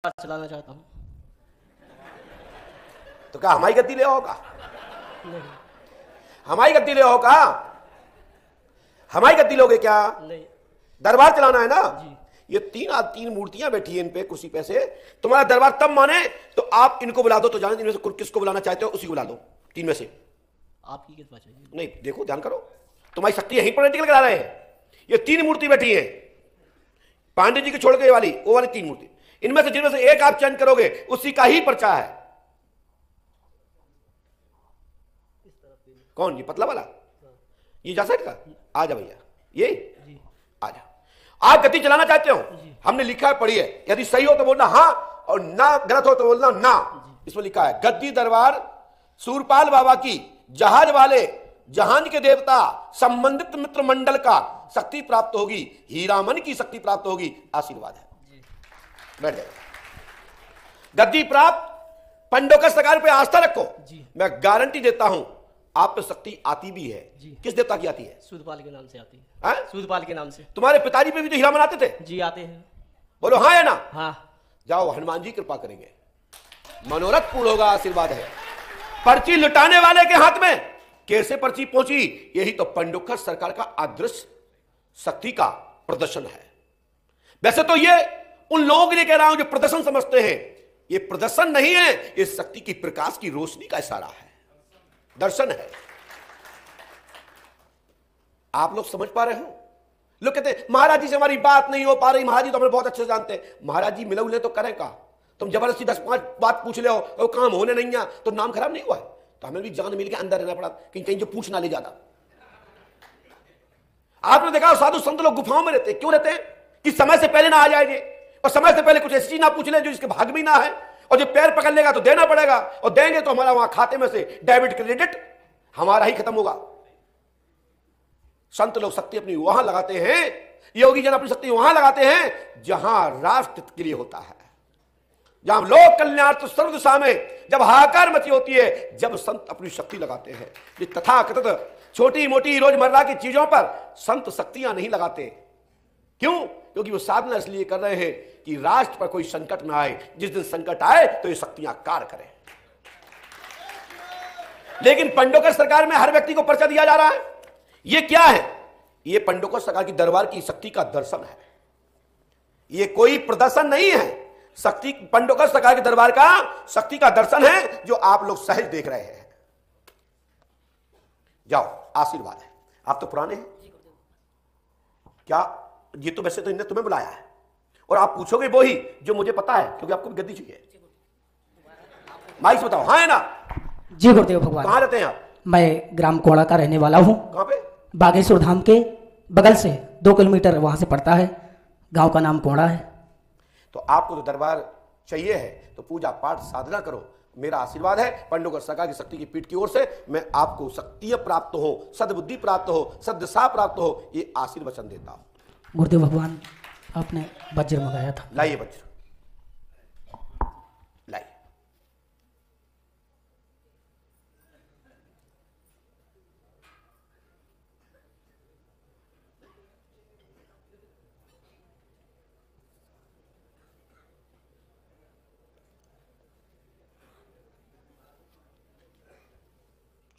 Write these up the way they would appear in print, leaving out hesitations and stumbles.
चलाना चाहता हूँ। तो क्या हमारी गद्दी ले आओगा? नहीं हमारी गद्दी ले आओगा? हमारी गद्दी लोगे क्या? नहीं दरबार चलाना है ना जी। ये तीन मूर्तियां बैठी हैं इन पे कुर्सी पे से। तुम्हारा दरबार तब माने तो आप इनको बुला दो। तो जाने इनमें से किसको बुलाना चाहते हो उसी को बुला दो, तीन में से। आपकी कितना चाहिए? नहीं देखो ध्यान करो, तुम्हारी शक्ति यहीं पर निकल कर आ रहे हैं। ये तीन मूर्ति बैठी है, पांडे जी की छोड़ के वाली, वो वाली तीन मूर्ति। इनमें से जिनमें से एक आप चयन करोगे उसी का ही पर्चा है। कौन? ये पतला वाला, ये जा साइड का। आ जा भैया, ये जी। आ जा। आप गद्दी चलाना चाहते हो? हमने लिखा है, पढ़िए। यदि सही हो तो बोलना हाँ, और ना गलत हो तो बोलना ना। इसमें लिखा है गद्दी दरबार सूरपाल बाबा की, जहाज वाले जहान के देवता संबंधित मित्र मंडल का शक्ति प्राप्त होगी, हीरामन की शक्ति प्राप्त होगी, आशीर्वाद है। बैठ जाए। गद्दी प्राप्त, पंडोकर सरकार पे आस्था रखो। मैं गारंटी देता हूं आप पे शक्ति आती भी है। किस देवता की आती है? सूदपाल के नाम से आती है। हाँ? सूदपाल के नाम से। तुम्हारे पिताजी पे भी तो हीरामन आते थे? जी आते हैं। बोलो हाँ है ना? हाँ। जाओ, हनुमान जी कृपा करेंगे, मनोरथ पूर्ण होगा, आशीर्वाद है। पर्ची लुटाने वाले के हाथ में कैसे पर्ची पहुंची? यही तो पंडोकर सरकार का अदृश्य शक्ति का प्रदर्शन है। वैसे तो ये उन लोगों के लिए कह रहा हूं जो प्रदर्शन समझते हैं। ये प्रदर्शन नहीं है, ये शक्ति की प्रकाश की रोशनी का इशारा है, दर्शन है। आप लोग समझ पा रहे हो? लोग कहते हैं महाराज जी से हमारी बात नहीं हो पा रही, महाराज जी तो हमें बहुत अच्छे से जानते हैं। महाराज जी मिले उले तो करें का? तुम जबरदस्ती 10-5 बात पूछ ले हो और काम होने नहीं है तो नाम खराब नहीं हुआ है? तो हमें भी जान मिल के अंदर रहना पड़ा, कहीं जो पूछ ना ले जाता। आपने देखा साधु संत लोग गुफाओं में रहते हैं। क्यों रहते हैं? कि समय से पहले ना आ जाएंगे, और समय से पहले कुछ ऐसी चीज ना पूछ ले जो इसके भाग भी ना है, और जो पैर पकड़ लेगा तो देना पड़ेगा, और देंगे तो हमारा वहां खाते में से डेबिट क्रेडिट हमारा ही खत्म होगा। संत लोग शक्ति अपनी वहां लगाते हैं, योगी जन अपनी शक्ति वहां लगाते हैं जहां राष्ट्र के लिए होता है, जहां लोक कल्याण तो सर्व दिशा में जब हाहाकार मची होती है, जब संत अपनी शक्ति लगाते हैं। ये तथाकथित छोटी मोटी रोजमर्रा की चीजों पर संत शक्तियां नहीं लगाते। क्यों? क्योंकि वो साधना इसलिए कर रहे हैं कि राष्ट्र पर कोई संकट ना आए। जिस दिन संकट आए तो ये शक्तियां कार्य करें। लेकिन पंडोकर सरकार में हर व्यक्ति को पर्चा दिया जा रहा है। ये क्या है? ये पंडोकर सरकार की दरबार की शक्ति का दर्शन है। ये कोई प्रदर्शन नहीं है। शक्ति पंडोकर सरकार के दरबार का शक्ति का दर्शन है जो आप लोग सहज देख रहे हैं। जाओ, आशीर्वाद है। आप तो पुराने हैं क्या? ये तो वैसे तो इन्होंने तुम्हें बुलाया है, और आप पूछोगे वो ही जो मुझे पता है, क्योंकि आपको भी गद्दी चाहिए। माइक से बताओ, हाँ है ना? जी गुरुदेव भगवान। कहां रहते हैं आप? मैं ग्राम कोड़ा का रहने वाला हूँ। कहां पे? बागेश्वर धाम के बगल से 2 किलोमीटर वहां से पड़ता है। गांव का नाम कोड़ा है। तो आपको तो दरबार चाहिए है तो पूजा पाठ साधना करो। मेरा आशीर्वाद है पंडोकर सरकार की शक्ति की पीठ की ओर से, मैं आपको शक्ति प्राप्त हो, सद्बुद्धि प्राप्त हो, सद्दशा प्राप्त हो, ये आशीर्वचन देता हूं। गुरुदेव भगवान, आपने वज्र मंगाया था। लाइए वज्र, लाइए।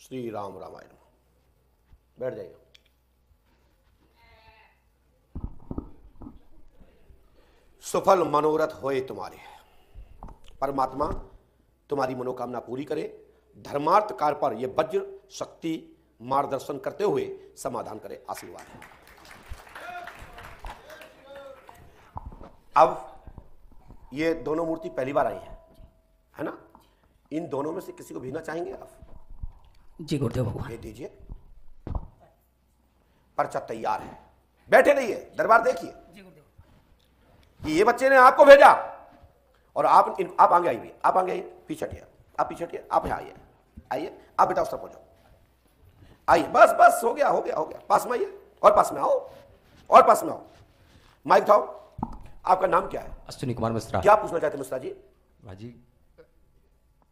श्री राम रामायण। बैठ जाइए। सफल मनोरथ होए तुम्हारे, परमात्मा तुम्हारी मनोकामना पूरी करे। धर्मार्थ कार्य पर यह वज्र शक्ति मार्गदर्शन करते हुए समाधान करे, आशीर्वाद है। अब ये दोनों मूर्ति पहली बार आई है ना? इन दोनों में से किसी को भेजना चाहेंगे आप? जी गुरुदेव भगवान। भेज दीजिए। पर्चा तैयार है, बैठे रहिए, दरबार देखिए। ये बच्चे ने आपको भेजा, और आप आगे आइए, आप आगे आइए, पीछे हटिए, आप पीछे हटिए, आप यहाँ आइए, आइए आप बेटा उस तरफ पहुंचो, आइए, बस बस हो गया हो गया हो गया। पास में आइए, और पास में आओ, और पास में आओ। माइक उठाओ। आपका नाम क्या है? अश्विनी कुमार मिश्रा। क्या पूछना चाहते मिश्रा जी? भाजी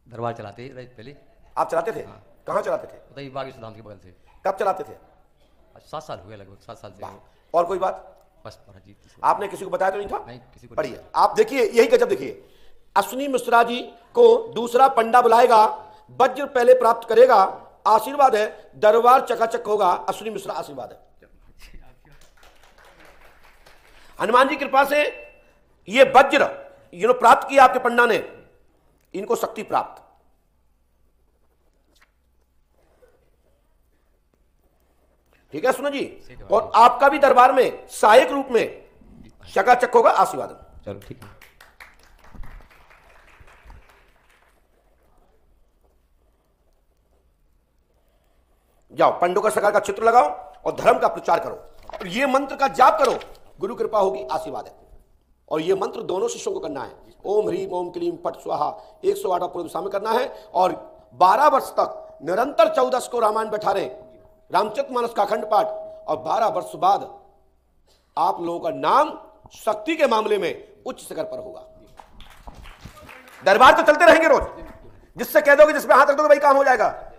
दरबार चलाते रहे पहले। आप चलाते थे? हाँ। कहाँ चलाते थे? बताइए, बागेश्वर धाम के बगल से। कब चलाते थे? 7 साल हो गए, लगभग 7 साल से। और कोई बात? बस महाराज जी। आपने किसी को बताया तो नहीं था? नहीं, किसी को पढ़िए, आप देखिए, यही गजब देखिए। अश्विनी मिश्रा जी को दूसरा पंडा बुलाएगा, वज्र पहले प्राप्त करेगा, आशीर्वाद है, दरबार चकाचक होगा, अश्विनी मिश्रा आशीर्वाद है। हनुमान जी कृपा से ये वज्र प्राप्त किया आपके पंडा ने, इनको शक्ति प्राप्त। ठीक है सुनो जी, और आपका भी दरबार में सहायक रूप में चकाचक होगा, आशीर्वाद। चलो ठीक है। जाओ पंडोकर सरकार का चित्र लगाओ और धर्म का प्रचार करो और ये मंत्र का जाप करो, गुरु कृपा होगी, आशीर्वाद है। और ये मंत्र दोनों शिष्यों को करना है, ओम ह्रीम ओम क्लीम फट स्वाहा, 108 पूर्व दिशा में करना है। और 12 वर्ष तक निरंतर 14 को रामायण बैठा रहे, रामचरितमानस का अखंड पाठ, और 12 वर्ष बाद आप लोगों का नाम शक्ति के मामले में उच्च शिखर पर होगा। दरबार तो चलते रहेंगे रोज, जिससे कह दोगे, जिसमें हाथ रख दोगे, भाई काम हो जाएगा।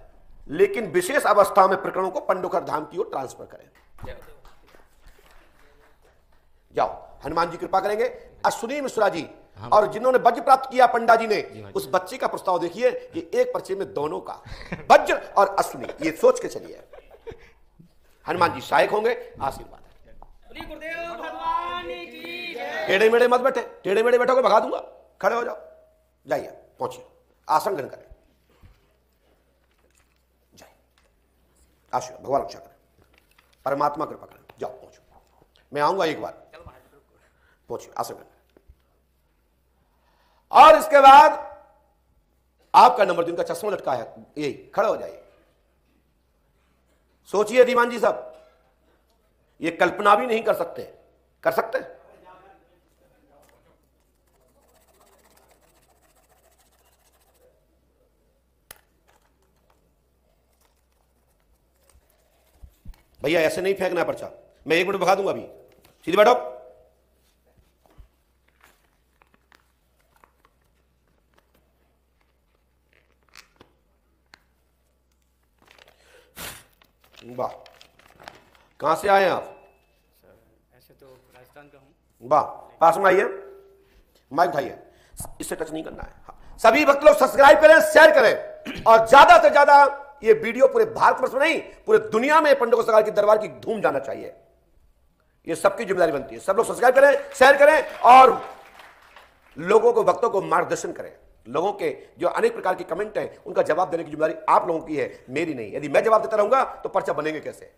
लेकिन विशेष अवस्था में प्रकरणों को पंडोकर धाम की ओर ट्रांसफर करें। जाओ, हनुमान जी कृपा करेंगे। अश्विनी मिश्रा जी और जिन्होंने वज्र प्राप्त किया पंडा जी ने, उस बच्चे का प्रस्ताव देखिए कि एक पर्चे में दोनों का, वज्र और अश्विनी, ये सोच के चलिए। हनुमान जी सहायक होंगे, आशीर्वाद। टेढ़े मेढ़े मत बैठे, टेढ़े मेढ़े बैठोगे भगा दूंगा। खड़े हो जाओ, जाइए, पहुंचिए, आसन ग्रहण करें, जाइए, आशीर्वाद, भगवान रक्षा करें, परमात्मा कृपा करें। जाओ पहुंचो, मैं आऊंगा एक बार, पहुंचिए, आसन ग्रहण। और इसके बाद आपका नंबर, जिनका चश्मा लटका है, यही खड़े हो जाइए। सोचिए दीवान जी साहब, ये कल्पना भी नहीं कर सकते, कर सकते? भैया ऐसे नहीं फेंकना पर्चा, मैं 1 मिनट भगा दूंगा, अभी सीधे बैठो। वाह, कहां से आए हैं आप? ऐसे तो राजस्थान का हूँ। वाह, पास में आइए, माइक उठाइए, इससे टच नहीं करना है। हाँ। सभी भक्त लोग सब्सक्राइब करें, शेयर करें, और ज्यादा से ज्यादा ये वीडियो पूरे भारतवर्ष में नहीं, पूरे दुनिया में पंडोकर सरकार की दरबार की धूम जाना चाहिए। ये सबकी जिम्मेदारी बनती है। सब लोग सब्सक्राइब करें, शेयर करें, और लोगों को, भक्तों को मार्गदर्शन करें। लोगों के जो अनेक प्रकार के कमेंट हैं, उनका जवाब देने की जिम्मेदारी आप लोगों की है, मेरी नहीं। यदि मैं जवाब देता रहूंगा तो पर्चा बनेंगे कैसे?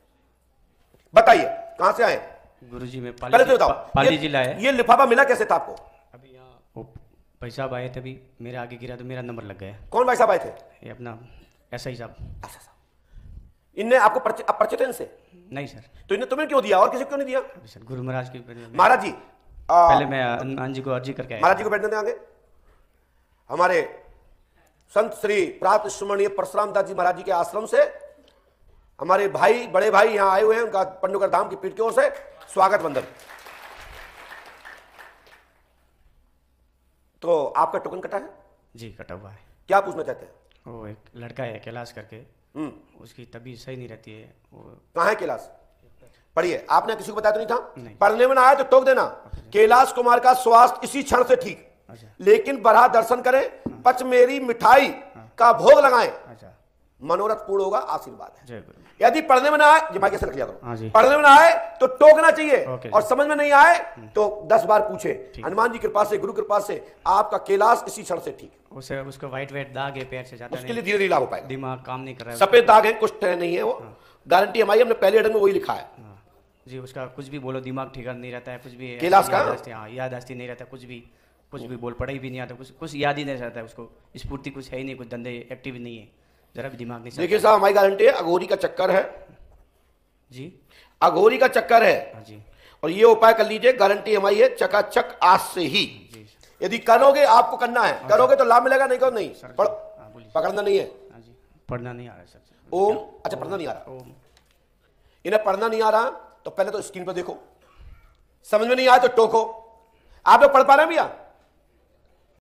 बताइए, कहां से आए? गुरुजी में पहले तो बताओ, पाली जिला है। ये लिफाफा मिला कैसे था आपको? अभी यहाँ वो भाई साहब आए थे, अभी मेरे आगे गिरा तो मेरा नंबर लग गया। कौन भाई साहब आए थे? ये अपना ऐसा ही साहब। अच्छा, इनने आपको परिचित है इनसे? नहीं सर। तो इन्हें तुम्हें क्यों दिया और किसी को क्यों नहीं दिया? अभी सर गुरु महाराज की महाराज जी, पहले मैं हनुमान जी को अर्जी करके आया। महाराज जी को बैठने दें आगे। हमारे संत श्री प्राप्त स्मरणीय परशुराम दास जी महाराज जी के आश्रम से हमारे भाई, बड़े भाई यहां आए हुए हैं, उनका पंडोकर धाम की पीठ की ओर से स्वागत वंदन। तो आपका टोकन कटा है? जी कटा हुआ है। क्या पूछना चाहते हैं? वो एक लड़का है कैलाश करके, उसकी तबीयत सही नहीं रहती है। वो कहाँ है कैलाश? पढ़िए, आपने किसी को बताया तो नहीं था? नहीं। पढ़ने में ना आया तो टोक देना। कैलाश कुमार का स्वास्थ्य इसी क्षण से ठीक, अच्छा। लेकिन बरहा दर्शन करें, पचमेरी मिठाई का भोग लगाएं, अच्छा, मनोरथ पूर्ण होगा, आशीर्वाद है। जय गुरु। यदि पढ़ने में ना आए, जमा कैसे रख लिया करो, हाँ जी। पढ़ने में ना आए तो टोकना चाहिए, ओके। और समझ में नहीं आए तो 10 बार पूछे। हनुमान जी कृपा से, गुरु कृपा से आपका कैलाश इसी क्षण से ठीक। उसे उसको वाइट वाइट दाग है पैर से जाता उसके लिए धीरे धीरे लाभ हो पाएगा। दिमाग काम नहीं कर रहा है। सफेद दाग है, कुछ नहीं है, वो गारंटी हमारी, हमने पहले एडर में वही लिखा है। हाँ। जी, उसका कुछ भी बोलो दिमाग ठिकाना नहीं रहता है, कुछ भी कैलाश का? याददाश्त नहीं रहता, कुछ भी बोल पढ़ाई भी नहीं आता, कुछ याद ही नहीं रहता है उसको, स्फूर्ति कुछ है ही नहीं, कुछ धंधे एक्टिव नहीं है, जरा भी दिमाग नहीं। देखिए साहब, हमारी गारंटी है, अघोरी का चक्कर है जी, अघोरी का चक्कर है। हाँ जी। और ये उपाय कर लीजिए, गारंटी हमारी है, चकाचक आज से ही। यदि करोगे, आपको करना है, करोगे तो लाभ मिलेगा, नहीं करो नहीं। पकड़ना नहीं है। हाँ जी, पढ़ना नहीं आ रहा है सर। ओम, अच्छा पढ़ना नहीं आ रहा, ओम। इन्हें पढ़ना नहीं आ रहा तो पहले तो स्क्रीन पर देखो, समझ में नहीं आया तो टोको। आप लोग पढ़ पा रहे हैं भैया?